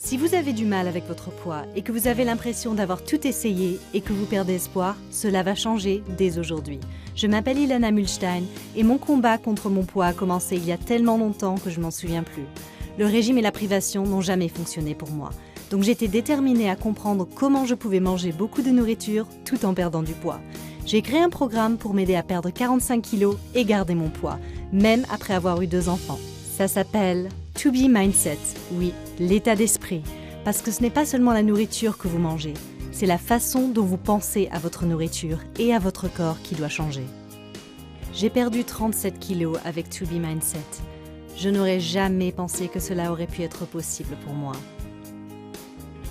Si vous avez du mal avec votre poids et que vous avez l'impression d'avoir tout essayé et que vous perdez espoir, cela va changer dès aujourd'hui. Je m'appelle Ilana Mühlstein et mon combat contre mon poids a commencé il y a tellement longtemps que je m'en souviens plus. Le régime et la privation n'ont jamais fonctionné pour moi. Donc j'étais déterminée à comprendre comment je pouvais manger beaucoup de nourriture tout en perdant du poids. J'ai créé un programme pour m'aider à perdre 45 kilos et garder mon poids, même après avoir eu 2 enfants. Ça s'appelle To Be Mindset, oui, l'état d'esprit. Parce que ce n'est pas seulement la nourriture que vous mangez, c'est la façon dont vous pensez à votre nourriture et à votre corps qui doit changer. J'ai perdu 37 kilos avec To Be Mindset. Je n'aurais jamais pensé que cela aurait pu être possible pour moi.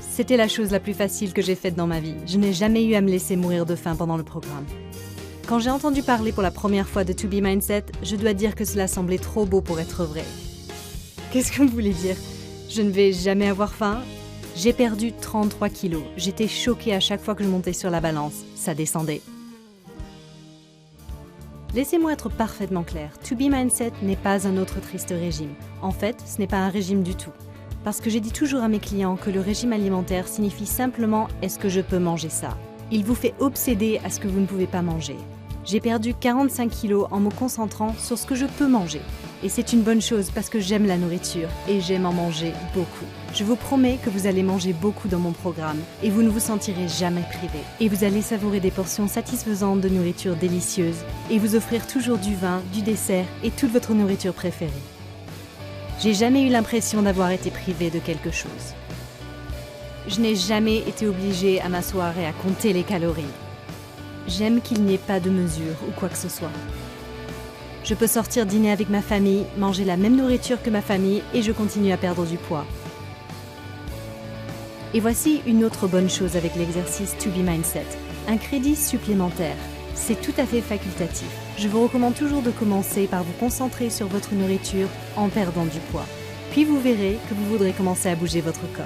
C'était la chose la plus facile que j'ai faite dans ma vie. Je n'ai jamais eu à me laisser mourir de faim pendant le programme. Quand j'ai entendu parler pour la première fois de To Be Mindset, je dois dire que cela semblait trop beau pour être vrai. Qu'est-ce que vous voulez dire? Je ne vais jamais avoir faim? J'ai perdu 33 kilos. J'étais choquée à chaque fois que je montais sur la balance. Ça descendait. Laissez-moi être parfaitement clair. To Be Mindset n'est pas un autre triste régime. En fait, ce n'est pas un régime du tout. Parce que j'ai dit toujours à mes clients que le régime alimentaire signifie simplement « est-ce que je peux manger ça ?» Il vous fait obséder à ce que vous ne pouvez pas manger. J'ai perdu 45 kilos en me concentrant sur ce que je peux manger. Et c'est une bonne chose parce que j'aime la nourriture et j'aime en manger beaucoup. Je vous promets que vous allez manger beaucoup dans mon programme et vous ne vous sentirez jamais privé. Et vous allez savourer des portions satisfaisantes de nourriture délicieuse et vous offrir toujours du vin, du dessert et toute votre nourriture préférée. J'ai jamais eu l'impression d'avoir été privée de quelque chose. Je n'ai jamais été obligée à m'asseoir et à compter les calories. J'aime qu'il n'y ait pas de mesure ou quoi que ce soit. Je peux sortir dîner avec ma famille, manger la même nourriture que ma famille et je continue à perdre du poids. Et voici une autre bonne chose avec l'exercice To Be Mindset, un crédit supplémentaire. C'est tout à fait facultatif. Je vous recommande toujours de commencer par vous concentrer sur votre nourriture en perdant du poids. Puis vous verrez que vous voudrez commencer à bouger votre corps.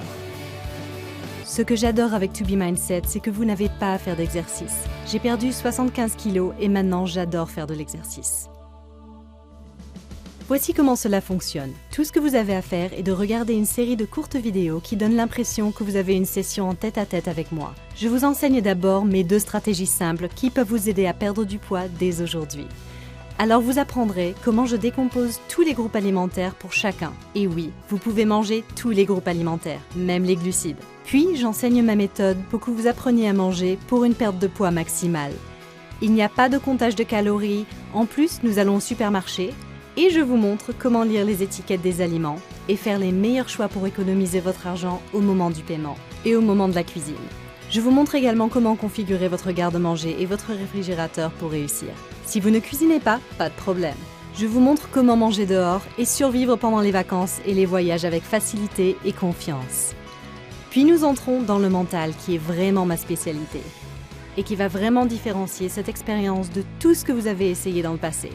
Ce que j'adore avec To Be Mindset, c'est que vous n'avez pas à faire d'exercice. J'ai perdu 75 kilos et maintenant j'adore faire de l'exercice. Voici comment cela fonctionne. Tout ce que vous avez à faire est de regarder une série de courtes vidéos qui donnent l'impression que vous avez une session en tête-à-tête avec moi. Je vous enseigne d'abord mes 2 stratégies simples qui peuvent vous aider à perdre du poids dès aujourd'hui. Alors vous apprendrez comment je décompose tous les groupes alimentaires pour chacun. Et oui, vous pouvez manger tous les groupes alimentaires, même les glucides. Puis j'enseigne ma méthode pour que vous appreniez à manger pour une perte de poids maximale. Il n'y a pas de comptage de calories. En plus, nous allons au supermarché. Et je vous montre comment lire les étiquettes des aliments et faire les meilleurs choix pour économiser votre argent au moment du paiement et au moment de la cuisine. Je vous montre également comment configurer votre garde-manger et votre réfrigérateur pour réussir. Si vous ne cuisinez pas, pas de problème. Je vous montre comment manger dehors et survivre pendant les vacances et les voyages avec facilité et confiance. Puis nous entrons dans le mental qui est vraiment ma spécialité et qui va vraiment différencier cette expérience de tout ce que vous avez essayé dans le passé.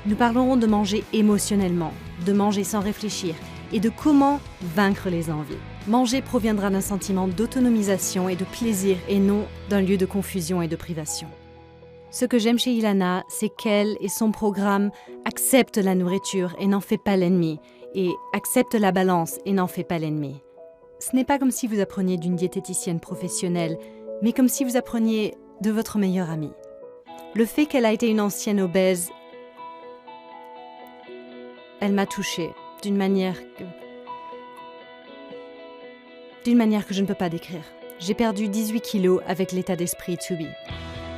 Nous parlerons de manger émotionnellement, de manger sans réfléchir et de comment vaincre les envies. Manger proviendra d'un sentiment d'autonomisation et de plaisir et non d'un lieu de confusion et de privation. Ce que j'aime chez Ilana, c'est qu'elle et son programme acceptent la nourriture et n'en fait pas l'ennemi et acceptent la balance et n'en fait pas l'ennemi. Ce n'est pas comme si vous appreniez d'une diététicienne professionnelle, mais comme si vous appreniez de votre meilleure amie. Le fait qu'elle a été une ancienne obèse, elle m'a touchée d'une manière que je ne peux pas décrire. J'ai perdu 18 kilos avec l'état d'esprit To Be.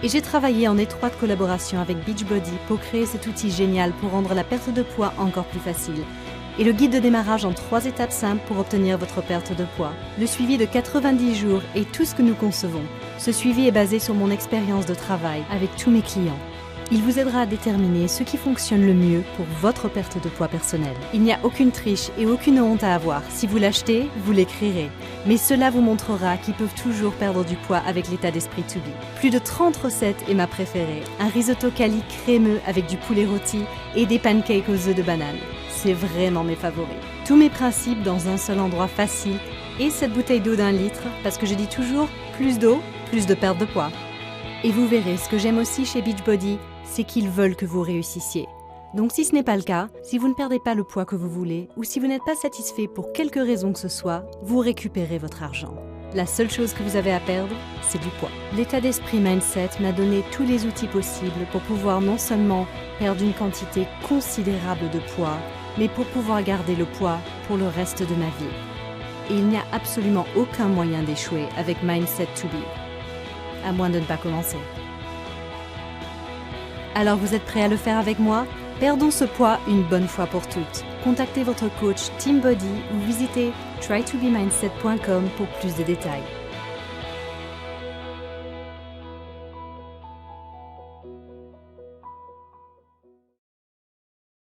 Et j'ai travaillé en étroite collaboration avec Beachbody pour créer cet outil génial pour rendre la perte de poids encore plus facile. Et le guide de démarrage en 3 étapes simples pour obtenir votre perte de poids. Le suivi de 90 jours et tout ce que nous concevons. Ce suivi est basé sur mon expérience de travail avec tous mes clients. Il vous aidera à déterminer ce qui fonctionne le mieux pour votre perte de poids personnelle. Il n'y a aucune triche et aucune honte à avoir. Si vous l'achetez, vous l'écrirez. Mais cela vous montrera qu'ils peuvent toujours perdre du poids avec l'état d'esprit To Be. Plus de 30 recettes est ma préférée. Un risotto cali crémeux avec du poulet rôti et des pancakes aux œufs de banane. C'est vraiment mes favoris. Tous mes principes dans un seul endroit facile et cette bouteille d'eau d'1 litre parce que je dis toujours plus d'eau, plus de perte de poids. Et vous verrez, ce que j'aime aussi chez Beachbody, c'est qu'ils veulent que vous réussissiez. Donc si ce n'est pas le cas, si vous ne perdez pas le poids que vous voulez, ou si vous n'êtes pas satisfait pour quelque raison que ce soit, vous récupérez votre argent. La seule chose que vous avez à perdre, c'est du poids. L'état d'esprit Mindset m'a donné tous les outils possibles pour pouvoir non seulement perdre une quantité considérable de poids, mais pour pouvoir garder le poids pour le reste de ma vie. Et il n'y a absolument aucun moyen d'échouer avec Mindset to Be, à moins de ne pas commencer. Alors vous êtes prêts à le faire avec moi? Perdons ce poids une bonne fois pour toutes. Contactez votre coach TeamBody ou visitez trytobemindset.com pour plus de détails.